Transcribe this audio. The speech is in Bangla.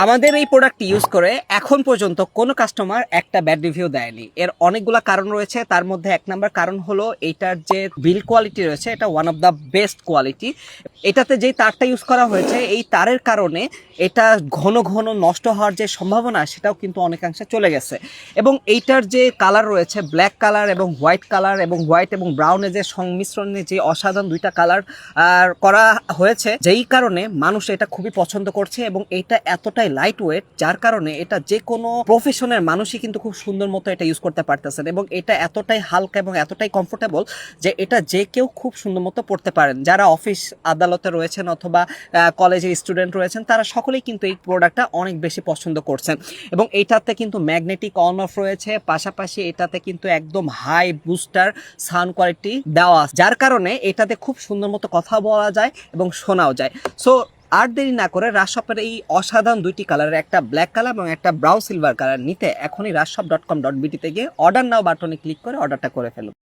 আমাদের এই প্রোডাক্টটি ইউজ করে এখন পর্যন্ত কোনো কাস্টমার একটা ব্যাড রিভিউ দেয়নি। এর অনেকগুলো কারণ রয়েছে, তার মধ্যে এক নাম্বার কারণ হলো এইটার যে বিল্ড কোয়ালিটি রয়েছে এটা one of the best quality. এটাতে যেই তারটা ইউজ করা হয়েছে এই তারের কারণে এটা ঘন ঘন নষ্ট হওয়ার যে সম্ভাবনা সেটাও কিন্তু অনেকাংশে চলে গেছে। এবং এইটার যে কালার রয়েছে ব্ল্যাক কালার এবং হোয়াইট কালার এবং হোয়াইট এবং ব্রাউনের যে সংমিশ্রণে যে অসাধারণ দুইটা কালার করা হয়েছে, যেই কারণে মানুষ এটা খুবই পছন্দ করছে। এবং এটা এতটাই লাইট ওয়েট যার কারণে এটা যে কোনো প্রফেশনের মানুষই কিন্তু খুব সুন্দর মতো এটা ইউজ করতে পারতেছেন। এবং এটা এতটাই হালকা এবং এতটাই কমফোর্টেবল যে এটা যে কেউ খুব সুন্দর মতো পড়তে পারেন। যারা অফিস আদালতে রয়েছেন অথবা কলেজের স্টুডেন্ট রয়েছেন তারা সকলেই কিন্তু এই প্রোডাক্টটা অনেক বেশি পছন্দ করছেন। এবং এইটাতে কিন্তু ম্যাগনেটিক অন অফ রয়েছে, পাশাপাশি এটাতে কিন্তু একদম হাই বুস্টার সাউন্ড কোয়ালিটি দেওয়া আছে, যার কারণে এটাতে খুব সুন্দর মতো কথা বলা যায় এবং শোনাও যায়। সো আর দেরি না করে রাজশপের এই অসাধারণ দুইটি কালারের একটা ব্ল্যাক কালার এবং একটা ব্রাউন সিলভার কালার নিতে এখনই rajshop.com.bt তে গিয়ে অর্ডার নাও বাটনে ক্লিক করে অর্ডারটা করে ফেলুন।